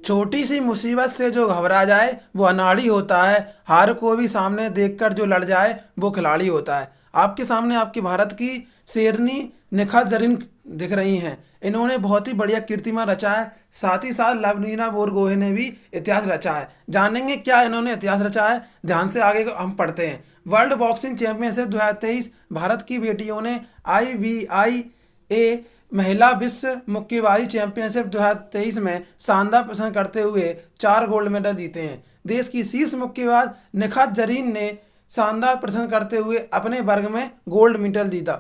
छोटी सी मुसीबत से जो घबरा जाए वो अनाड़ी होता है। हार को भी सामने देखकर जो लड़ जाए वो खिलाड़ी होता है। आपके सामने आपके भारत की शेरनी निखत जरीन दिख रही हैं। इन्होंने बहुत ही बढ़िया कीर्तिमान रचा है। साथ ही साथ लवलीना बोरगोहेन ने भी इतिहास रचा है। जानेंगे क्या इन्होंने इतिहास रचा है, ध्यान से आगे को हम पढ़ते हैं। वर्ल्ड बॉक्सिंग चैंपियनशिप 2023 भारत की बेटियों ने IBIA महिला विश्व मुक्केबाजी चैंपियनशिप 2023 में शानदार प्रदर्शन करते हुए 4 गोल्ड मेडल जीते हैं। देश की शीर्ष मुक्केबाज निखत जरीन ने शानदार प्रदर्शन करते हुए अपने वर्ग में गोल्ड मेडल जीता।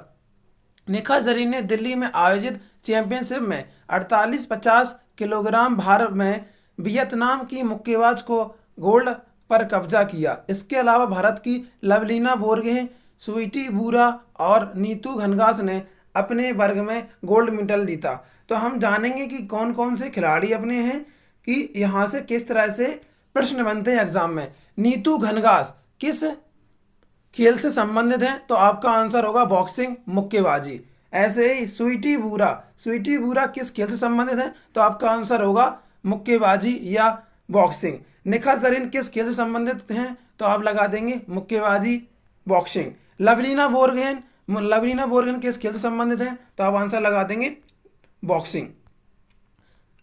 निखत जरीन ने दिल्ली में आयोजित चैंपियनशिप में 48-50 किलोग्राम भार में वियतनाम की मुक्केबाज को गोल्ड पर कब्जा किया। इसके अलावा भारत की लवलीना बोरगोहेन, स्वीटी बुरा और नीतू घनघास ने अपने वर्ग में गोल्ड मेडल जीता। तो हम जानेंगे कि कौन कौन से खिलाड़ी अपने हैं, कि यहाँ से किस तरह से प्रश्न बनते हैं एग्जाम में। नीतू घनघास किस खेल से संबंधित हैं, तो आपका आंसर होगा बॉक्सिंग, मुक्केबाजी। ऐसे ही स्वीटी बुरा किस खेल से संबंधित हैं, तो आपका आंसर होगा मुक्केबाजी या बॉक्सिंग। निखत जरीन किस खेल से संबंधित हैं, तो आप लगा देंगे मुक्केबाजी, बॉक्सिंग। लवलीना बोरगोहेन किस खेल से संबंधित हैं, तो आप आंसर लगा देंगे बॉक्सिंग।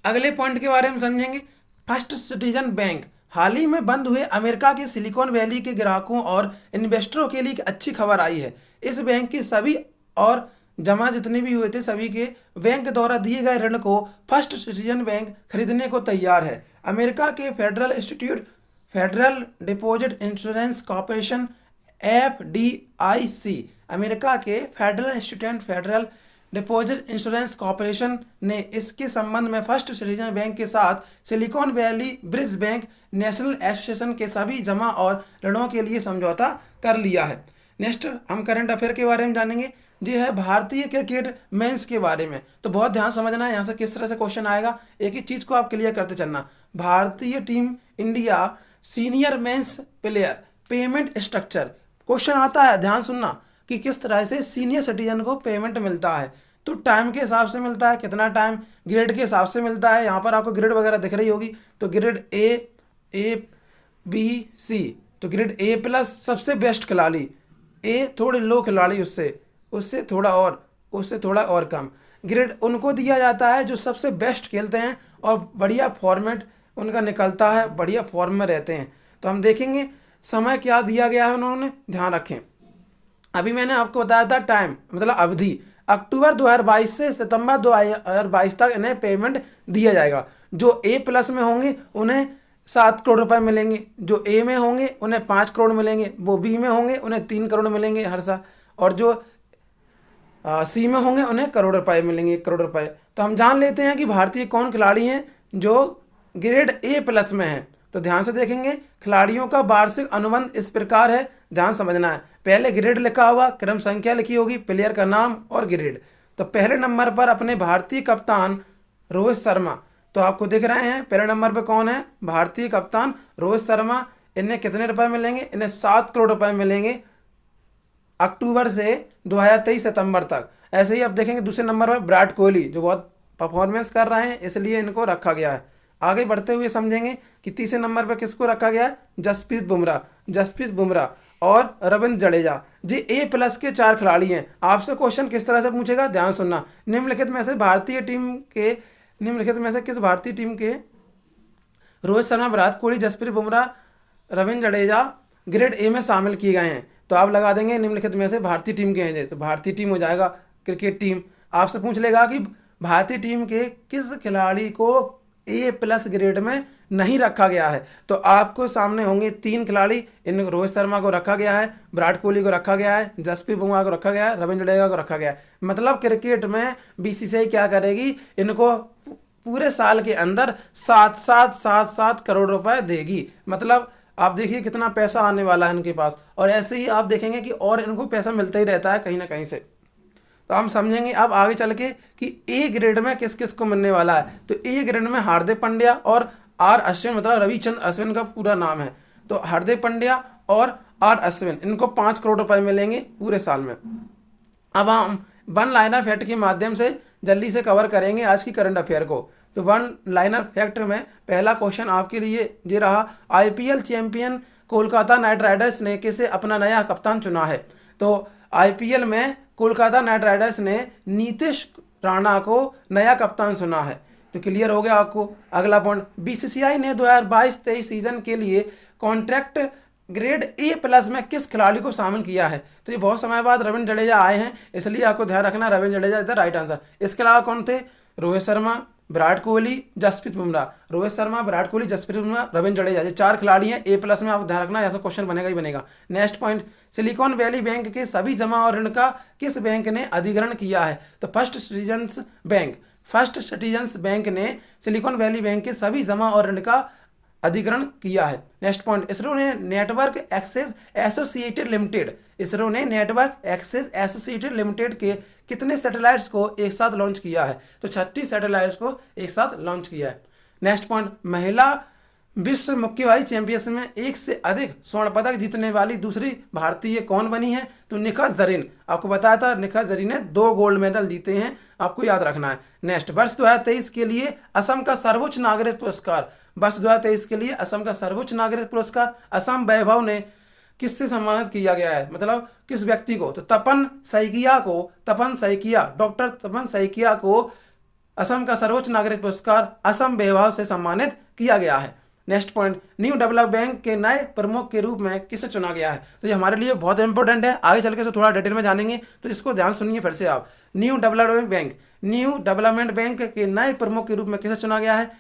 अगले पॉइंट के बारे में समझेंगे। फर्स्ट सिटीजन बैंक हाल ही में बंद हुए अमेरिका के सिलिकॉन वैली के ग्राहकों और इन्वेस्टरों के लिए एक अच्छी खबर आई है। इस बैंक के सभी और जमा जितने भी हुए थे सभी के बैंक द्वारा दिए गए ऋण को फर्स्ट सिटीजन बैंक खरीदने को तैयार है। अमेरिका के federal deposit insurance corporation FDIC, America के फेडरल डिपॉजिट इंश्योरेंस कॉर्पोरेशन ने इसके संबंध में फर्स्ट सिटीजन बैंक के साथ silicon valley bridge bank national association के सभी जमा और ऋणों के लिए समझौता कर लिया है। नेक्स्ट हम करंट अफेयर के बारे में जानेंगे। ये है भारतीय क्रिकेट मेंस के बारे में। तो बहुत ध्यान समझना है यहाँ से किस तरह से क्वेश्चन आएगा, एक ही चीज़ को आप क्लियर करते चलना। भारतीय team India senior men's player payment structure question आता है, ध्यान सुनना, कि किस तरह से सीनियर सिटीजन को पेमेंट मिलता है। तो टाइम के हिसाब से मिलता है, कितना टाइम, ग्रेड के हिसाब से मिलता है। यहाँ पर आपको ग्रेड वगैरह दिख रही होगी। तो ग्रेड A, B, C। तो ग्रेड A+ सबसे बेस्ट खिलाड़ी, ए थोड़े लो खिलाड़ी, उससे थोड़ा और कम। ग्रेड उनको दिया जाता है जो सबसे बेस्ट खेलते हैं और बढ़िया फॉर्मेट उनका निकलता है, बढ़िया फॉर्म में रहते हैं। तो हम देखेंगे समय क्या दिया गया है, उन्होंने ध्यान रखें। अभी मैंने आपको बताया था टाइम मतलब अवधि, अक्टूबर 2022 से सितंबर 2022 तक इन्हें पेमेंट दिया जाएगा। जो A+ में होंगे उन्हें 7 करोड़ रुपए मिलेंगे, जो A में होंगे उन्हें 5 करोड़ मिलेंगे, वो B में होंगे उन्हें 3 करोड़ मिलेंगे हर साल, और जो C में होंगे उन्हें करोड़ रुपए मिलेंगे, 1 करोड़ रुपए। तो हम जान लेते हैं कि भारतीय कौन खिलाड़ी हैं जो ग्रेड A+ में हैं। तो ध्यान से देखेंगे, खिलाड़ियों का वार्षिक अनुबंध इस प्रकार है, ध्यान समझना है। पहले ग्रेड लिखा होगा, क्रम संख्या लिखी होगी, प्लेयर का नाम और ग्रेड। तो पहले नंबर पर अपने भारतीय कप्तान रोहित शर्मा, तो आपको दिख रहे हैं पहले नंबर पर कौन है, भारतीय कप्तान रोहित शर्मा। इन्हें कितने रुपए मिलेंगे, इन्हें 7 करोड़ रुपए मिलेंगे अक्टूबर से 2023 सितंबर तक। ऐसे ही आप देखेंगे दूसरे नंबर पर विराट कोहली, जो बहुत परफॉर्मेंस कर रहे हैं इसलिए इनको रखा गया है। आगे बढ़ते हुए समझेंगे कि तीसरे नंबर पर किसको रखा गया है, जसप्रीत बुमराह और रविंद्र जडेजा। जी A+ के 4 खिलाड़ी हैं। आपसे क्वेश्चन किस तरह से पूछेगा, ध्यान सुनना। निम्नलिखित में से किस भारतीय टीम के रोहित शर्मा, विराट कोहली, जसप्रीत बुमराह, रविंद्र जडेजा ग्रेड A में शामिल किए गए हैं। तो आप लगा देंगे निम्नलिखित में से भारतीय टीम के हैं। तो भारतीय टीम हो जाएगा क्रिकेट टीम। आपसे पूछ लेगा कि भारतीय टीम के किस खिलाड़ी को A+ ग्रेड में नहीं रखा गया है, तो आपको सामने होंगे 3 खिलाड़ी। इन रोहित शर्मा को रखा गया है, विराट कोहली को रखा गया है, जसप्रीत बुमराह को रखा गया है, रविंद्र जडेजा को रखा गया है। मतलब क्रिकेट में BCCI क्या करेगी, इनको पूरे साल के अंदर 7 करोड़ रुपए देगी। मतलब आप देखिए कितना पैसा आने वाला है इनके पास। और ऐसे ही आप देखेंगे कि और इनको पैसा मिलता ही रहता है कहीं ना कहीं से। तो हम समझेंगे अब आगे चल के कि A ग्रेड में किस किस को मिलने वाला है। तो A ग्रेड में हार्दिक पांड्या और R अश्विन, मतलब रविचंद्र अश्विन का पूरा नाम है। तो हार्दिक पांड्या और R अश्विन, इनको 5 करोड़ रुपए मिलेंगे पूरे साल में। अब हम वन लाइनर फैक्ट के माध्यम से जल्दी से कवर करेंगे आज की करंट अफेयर को। तो वन लाइनर फैक्ट में पहला क्वेश्चन आपके लिए ये रहा, IPL champion Kolkata night Riders ने किसे अपना नया कप्तान चुना है? तो आईपीएल में कोलकाता नाइट राइडर्स ने नीतीश राणा को नया कप्तान चुना है। तो क्लियर हो गया आपको। अगला पॉइंट, बीसीसीआई ने 2022-23 सीजन के लिए कॉन्ट्रैक्ट ग्रेड ए प्लस में किस खिलाड़ी को शामिल किया है? तो ये बहुत समय बाद रविंद्र जडेजा आए हैं, इसलिए आपको ध्यान रखना Ravindra Jadeja is the right answer. इसके अलावा कौन थे? रोहित शर्मा, विराट कोहली, जसप्रीत बुमराह। रोहित शर्मा, विराट कोहली, जसप्रीत बुमराह, रविंद्र जडेजा, ये 4 खिलाड़ी हैं ए प्लस में, आप ध्यान रखना, ऐसा क्वेश्चन बनेगा ही बनेगा। Next point, silicon valley bank के सभी जमा और ऋण का किस बैंक ने अधिग्रहण किया है? तो फर्स्ट सिटीजन्स बैंक ने सिलिकॉन वैली बैंक के सभी जमा और ऋण का अधिग्रहण किया है। नेक्स्ट पॉइंट, इसरो ने नेटवर्क एक्सेस एसोसिएटेड लिमिटेड के कितने सैटेलाइट्स को एक साथ लॉन्च किया है? तो 36 सैटेलाइट्स को एक साथ लॉन्च किया है। नेक्स्ट पॉइंट, महिला विश्व मुक्केबाजी चैंपियनशिप में एक से अधिक स्वर्ण पदक जीतने वाली दूसरी भारतीय कौन बनी है? तो निखत जरीन। आपको बताया था निखत जरीन ने 2 गोल्ड मेडल जीते हैं, आपको याद रखना है। नेक्स्ट, वर्ष 2023 के लिए असम का सर्वोच्च नागरिक पुरस्कार। वर्ष 2023 के लिए असम का सर्वोच्च नागरिक पुरस्कार असम वैभव ने किससे सम्मानित किया गया है? मतलब किस व्यक्ति को? तो डॉक्टर तपन सैकिया को असम का सर्वोच्च नागरिक पुरस्कार असम वैभव से सम्मानित किया गया है। Next point, new develop bank के नए प्रमुख के रूप में किसे चुना गया है? तो ये हमारे लिए बहुत इंपॉर्टेंट है, आगे चल के तो थोड़ा डिटेल में जानेंगे, तो इसको ध्यान सुनिए फिर से आप। न्यू डेवलपमेंट बैंक के नए प्रमुख के रूप में किसे चुना गया है?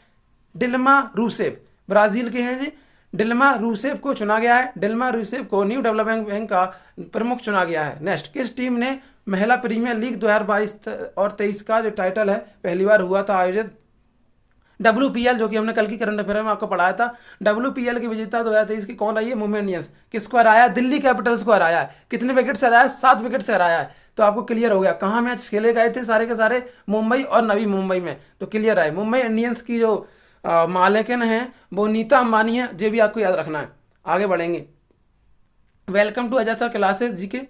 डिल्मा रूसेफ, ब्राजील के हैं जी। डिल्मा रूसेफ को चुना गया है। डिल्मा रूसेफ को न्यू डेवलपमेंट बैंक का प्रमुख चुना गया है। नेक्स्ट, किस टीम ने महिला प्रीमियर लीग 2022 और 23 का जो टाइटल है पहली बार हुआ था आयोजित? WPL, जो कि हमने कल की करंट अफेयर में आपको पढ़ाया था। WPL की विजेता 2023 की कौन रही है? मुंबई इंडियंस। किसको हराया? दिल्ली कैपिटल्स को हराया है। कितने विकेट से हराया? 7 विकेट से हराया है। तो आपको क्लियर हो गया। कहाँ मैच खेले गए थे सारे के सारे? मुंबई और नवी मुंबई में। तो क्लियर है। मुंबई इंडियंस की जो मालिकन है वो नीता अंबानी है, ये भी आपको याद रखना है। आगे बढ़ेंगे। Welcome to Ajay sir classes ji के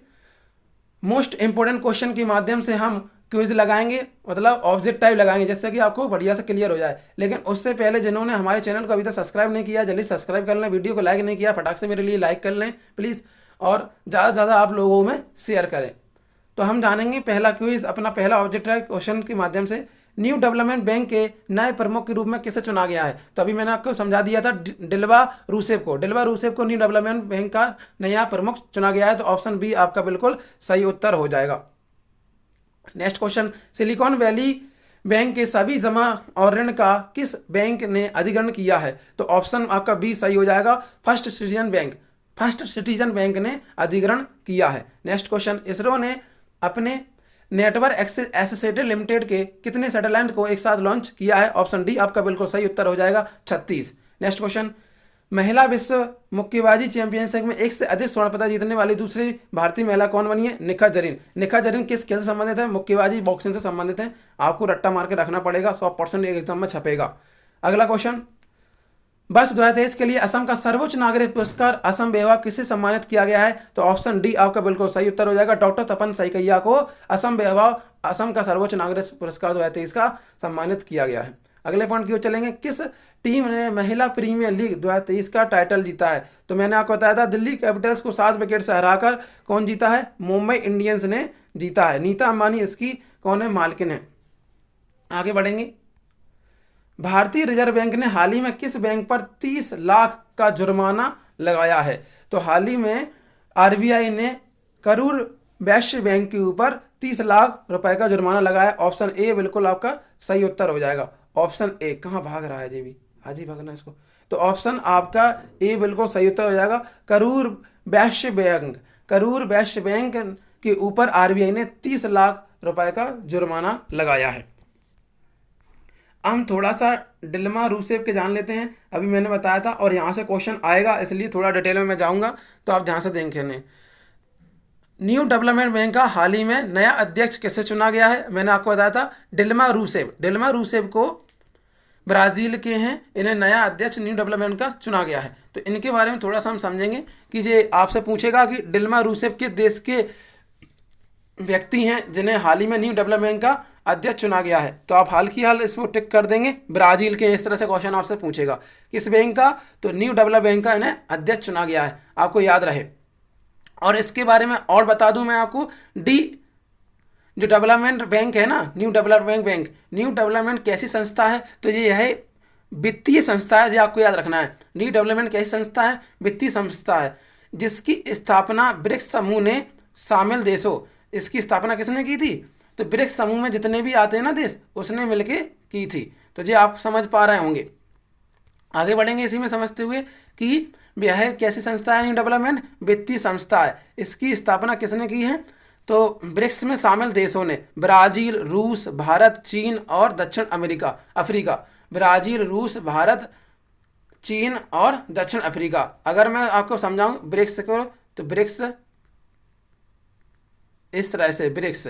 मोस्ट इंपोर्टेंट क्वेश्चन के माध्यम से हम क्विज लगाएंगे, मतलब ऑब्जेक्ट टाइप लगाएंगे, जिससे कि आपको बढ़िया से क्लियर हो जाए। लेकिन उससे पहले जिन्होंने हमारे चैनल को अभी तक सब्सक्राइब नहीं किया, जल्दी सब्सक्राइब कर लें। वीडियो को लाइक नहीं किया, फटाक से मेरे लिए लाइक कर लें प्लीज़, और ज़्यादा से ज़्यादा आप लोगों में शेयर करें। तो हम जानेंगे पहला क्विज, अपना पहला ऑब्जेक्ट टाइप क्वेश्चन के माध्यम से, न्यू डेवलपमेंट बैंक के नए प्रमुख के रूप में किसे चुना गया है? तो अभी मैंने आपको समझा दिया था, डिल्वा रूसेफ को न्यू डेवलपमेंट बैंक का नया प्रमुख चुना गया है। तो ऑप्शन बी आपका बिल्कुल सही उत्तर हो जाएगा। Next question, silicon valley bank के सभी जमा और ऋण का किस बैंक ने अधिग्रहण किया है? तो ऑप्शन आपका बी सही हो जाएगा, फर्स्ट सिटीजन बैंक ने अधिग्रहण किया है। नेक्स्ट क्वेश्चन, इसरो ने अपने नेटवर्क एक्सेस एसोसिएटेड लिमिटेड के कितने सैटेलाइट को एक साथ लॉन्च किया है? ऑप्शन डी आपका बिल्कुल सही उत्तर हो जाएगा, 36। नेक्स्ट क्वेश्चन, महिला विश्व मुक्केबाजी चैंपियनशिप में एक से अधिक स्वर्ण पदक जीतने वाली दूसरी भारतीय महिला कौन बनी है? निखत जरीन। निखत जरीन किस खेल से संबंधित है? मुक्केबाजी, बॉक्सिंग से संबंधित है। आपको रट्टा मार के रखना पड़ेगा, 100% एक एग्जाम में छपेगा। अगला क्वेश्चन, वर्ष 2023 के लिए असम का सर्वोच्च नागरिक पुरस्कार असम वैभव किसे सम्मानित किया गया है? तो ऑप्शन डी आपका बिल्कुल सही उत्तर हो जाएगा, डॉक्टर तपन सैकिया को असम का सर्वोच्च नागरिक पुरस्कार 2023 का सम्मानित किया गया है। अगले पॉइंट की ओर चलेंगे, किस टीम ने महिला प्रीमियर लीग 2023 का टाइटल जीता है? तो मैंने आपको बताया था दिल्ली कैपिटल्स को 7 विकेट से हराकर कौन जीता है? मुंबई इंडियंस ने जीता है। नीता अंबानी इसकी कौन है? मालकिन है। आगे बढ़ेंगे। भारतीय रिजर्व बैंक ने हाल ही में किस बैंक पर 30 लाख का जुर्माना लगाया है? तो हाल ही में RBI ने करूर वैश्य बैंक के ऊपर 30 लाख रुपए का जुर्माना लगाया। ऑप्शन ए बिल्कुल आपका सही उत्तर हो जाएगा। ऑप्शन ए, कहाँ भाग रहा है जी भी, आज ही भागना इसको। तो ऑप्शन आपका ए बिल्कुल सही उत्तर हो जाएगा, करूर वैश्य बैंक के ऊपर RBI ने 30 लाख रुपए का जुर्माना लगाया है। हम थोड़ा सा डिल्मा रूसेफ के जान लेते हैं। अभी मैंने बताया था और यहाँ से क्वेश्चन आएगा, इसलिए थोड़ा डिटेल में मैं जाऊँगा, तो आप ध्यान से देखें। न्यू डेवलपमेंट बैंक का हाल ही में नया अध्यक्ष किसे चुना गया है? मैंने आपको बताया था डिल्मा रूसेफ को ब्राज़ील के हैं, इन्हें नया अध्यक्ष न्यू डेवलपमेंट का चुना गया है। तो इनके बारे में थोड़ा सा हम समझेंगे कि ये आपसे पूछेगा कि डिल्मा रूसेफ के देश के व्यक्ति हैं जिन्हें हाल ही में न्यू डेवलप बैंक का अध्यक्ष चुना गया है? तो आप हाल की हाल इसको टिक कर देंगे। ब्राजील के, इस तरह से क्वेश्चन आपसे पूछेगा किस बैंक का, तो न्यू डेवलप बैंक का इन्हें अध्यक्ष चुना गया है, आपको याद रहे। और इसके बारे में और बता दूं मैं आपको, जो डेवलपमेंट बैंक है ना, new development bank, new development कैसी संस्था है? तो ये है वित्तीय संस्था है, जो आपको याद रखना है। न्यू डेवलपमेंट कैसी संस्था है? वित्तीय संस्था है, जिसकी स्थापना ब्रिक्स समूह ने शामिल देशों, इसकी स्थापना किसने की थी? तो ब्रिक्स समूह में जितने भी आते हैं ना देश, उसने मिलके की थी। तो ये आप समझ पा रहे होंगे। आगे बढ़ेंगे इसी में समझते हुए कि यह कैसी संस्था है? न्यू डेवलपमेंट वित्तीय संस्था है। इसकी स्थापना किसने की है? तो ब्रिक्स में शामिल देशों ने, ब्राजील, रूस, भारत, चीन और दक्षिण अफ्रीका। ब्राजील, रूस, भारत, चीन और दक्षिण अफ्रीका। अगर मैं आपको समझाऊं ब्रिक्स को, तो ब्रिक्स इस तरह से, ब्रिक्स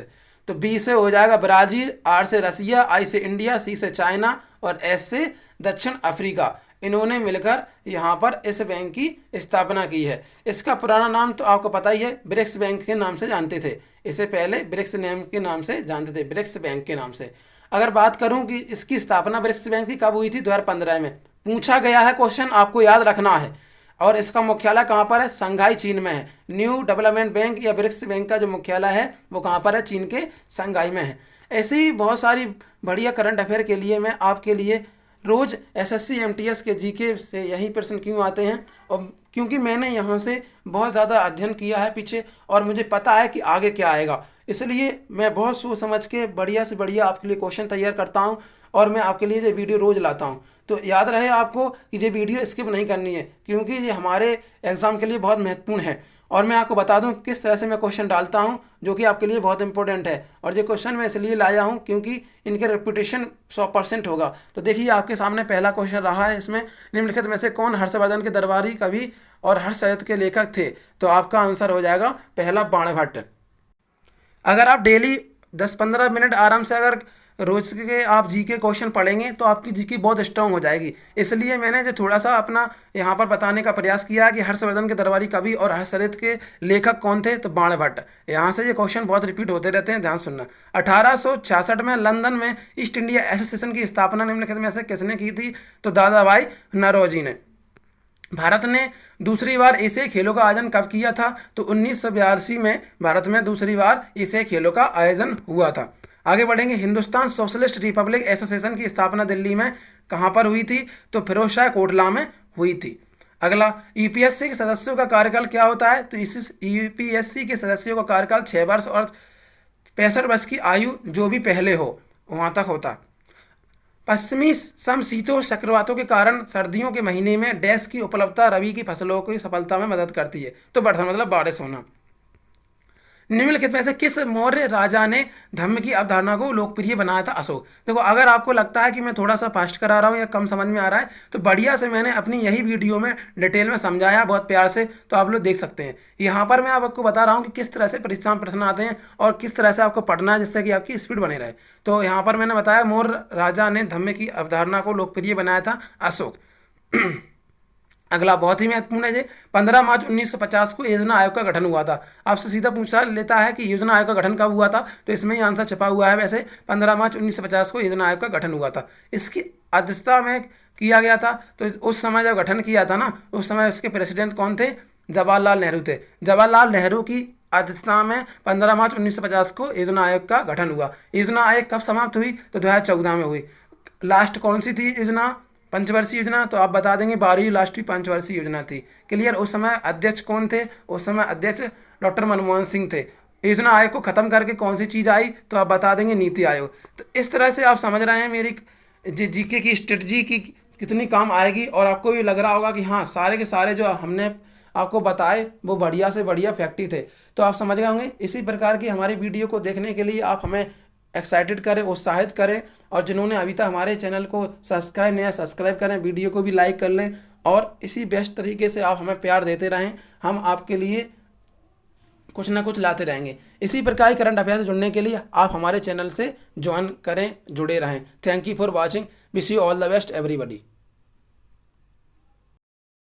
तो बी से हो जाएगा ब्राजील, आर से रसिया, आई से इंडिया, सी से चाइना और एस से दक्षिण अफ्रीका। इन्होंने मिलकर यहाँ पर इस बैंक की स्थापना की है। इसका पुराना नाम तो आपको पता ही है, ब्रिक्स बैंक के नाम से जानते थे। इसे पहले ब्रिक्स नेम के नाम से जानते थे, ब्रिक्स बैंक के नाम से। अगर बात करूं कि इसकी स्थापना ब्रिक्स बैंक की कब हुई थी? 2015 में पूछा गया है क्वेश्चन, आपको याद रखना है। और इसका मुख्यालय कहाँ पर है? शंघाई, चीन में है। न्यू डेवलपमेंट बैंक या ब्रिक्स बैंक का जो मुख्यालय है वो कहाँ पर है? चीन के शंघाई में है। ऐसे ही बहुत सारी बढ़िया करंट अफेयर के लिए मैं आपके लिए रोज़ एसएससी एमटीएस के जीके से यही प्रश्न क्यों आते हैं, और क्योंकि मैंने यहाँ से बहुत ज़्यादा अध्ययन किया है पीछे, और मुझे पता है कि आगे क्या आएगा, इसलिए मैं बहुत सोच समझ के बढ़िया से बढ़िया आपके लिए क्वेश्चन तैयार करता हूँ, और मैं आपके लिए ये वीडियो रोज़ लाता हूँ। तो याद रहे आपको कि ये वीडियो स्किप नहीं करनी है, क्योंकि ये हमारे एग्ज़ाम के लिए बहुत महत्वपूर्ण है। और मैं आपको बता दूं किस तरह से मैं क्वेश्चन डालता हूं, जो कि आपके लिए बहुत इंपॉर्टेंट है। और ये क्वेश्चन मैं इसलिए लाया हूं क्योंकि इनके रेपुटेशन 100% होगा। तो देखिए आपके सामने पहला क्वेश्चन रहा है, इसमें निम्नलिखित में से कौन हर्षवर्धन के दरबारी कवि और हर्षचरित के लेखक थे? तो आपका आंसर हो जाएगा पहला, बाणभट्ट। अगर आप डेली 10-15 मिनट आराम से अगर रोज के आप जी के क्वेश्चन पढ़ेंगे तो आपकी जी की बहुत स्ट्रांग हो जाएगी। इसलिए मैंने जो थोड़ा सा अपना यहाँ पर बताने का प्रयास किया है कि हर्षवर्धन के दरबारी कवि और हर्षचरित के लेखक कौन थे? तो बाणभट्ट। यहाँ से ये क्वेश्चन बहुत रिपीट होते रहते हैं, ध्यान सुनना। 1866 में लंदन में ईस्ट इंडिया एसोसिएशन की स्थापना निम्नलिखित में से किसने की थी? तो दादा भाई नौरोजी ने। भारत ने दूसरी बार एशियाई खेलों का आयोजन कब किया था? तो 1982 में भारत में दूसरी बार एशियाई खेलों का आयोजन हुआ था। आगे बढ़ेंगे, हिंदुस्तान सोशलिस्ट रिपब्लिक एसोसिएशन की स्थापना दिल्ली में कहाँ पर हुई थी? तो फिरोजशाह कोटला में हुई थी। अगला, यूपीएससी के सदस्यों का कार्यकाल क्या होता है? तो इस यूपीएससी के सदस्यों का कार्यकाल 6 वर्ष और 65 वर्ष की आयु जो भी पहले हो वहाँ तक होता है। पश्चिमी समशीतोष्ण चक्रवातों के कारण सर्दियों के महीने में डैश की उपलब्धता रबी की फसलों की सफलता में मदद करती है। तो बरसात मतलब बारिश होना। निम्नलिखित में से किस मौर्य राजा ने धम्म की अवधारणा को लोकप्रिय बनाया था? अशोक। देखो अगर आपको लगता है कि मैं थोड़ा सा फास्ट करा रहा हूँ या कम समझ में आ रहा है, तो बढ़िया से मैंने अपनी यही वीडियो में डिटेल में समझाया बहुत प्यार से, तो आप लोग देख सकते हैं। यहाँ पर मैं आपको बता रहा हूँ कि किस तरह से परीक्षा में प्रश्न आते हैं और किस तरह से आपको पढ़ना है जिससे कि आपकी स्पीड बनी रहे। तो यहाँ पर मैंने बताया मौर्य राजा ने धम्म की अवधारणा को लोकप्रिय बनाया था, अशोक। अगला बहुत ही महत्वपूर्ण है, 15 मार्च 1950 को योजना आयोग का गठन हुआ था। आपसे सीधा पूछा लेता है कि योजना आयोग का गठन कब हुआ था, तो इसमें ही आंसर छपा हुआ है। वैसे 15 मार्च 1950 को योजना आयोग का गठन हुआ था। इसकी अध्यक्षता में किया गया था, तो उस समय जब गठन किया था ना, उस समय उसके प्रेसिडेंट कौन थे? जवाहरलाल नेहरू थे। जवाहरलाल नेहरू की अध्यक्षता में 15 मार्च 1950 को योजना आयोग का गठन हुआ। योजना आयोग कब समाप्त हुई? तो 2014 में हुई। लास्ट कौन सी थी योजना? पंचवर्षीय योजना। तो आप बता देंगे 12वीं लास्ट पंचवर्षीय योजना थी। क्लियर। उस समय अध्यक्ष कौन थे? उस समय अध्यक्ष डॉक्टर मनमोहन सिंह थे। योजना आयोग को खत्म करके कौन सी चीज़ आई? तो आप बता देंगे नीति आयोग। तो इस तरह से आप समझ रहे हैं मेरी जीके की स्ट्रेटजी की कितनी काम आएगी, और आपको भी लग रहा होगा कि हाँ सारे के सारे जो हमने आपको बताए वो बढ़िया से बढ़िया फैक्ट ही थे। तो आप समझ गए होंगे। इसी प्रकार की हमारी वीडियो को देखने के लिए आप हमें एक्साइटेड करें, उत्साहित करें, और जिन्होंने अभी तक हमारे चैनल को सब्सक्राइब नहीं है सब्सक्राइब करें, वीडियो को भी लाइक कर लें, और इसी बेस्ट तरीके से आप हमें प्यार देते रहें। हम आपके लिए कुछ ना कुछ लाते रहेंगे। इसी प्रकार करंट अफेयर से जुड़ने के लिए आप हमारे चैनल से ज्वाइन करें, जुड़े रहें। Thank you for watching. Wish you all the best everybody.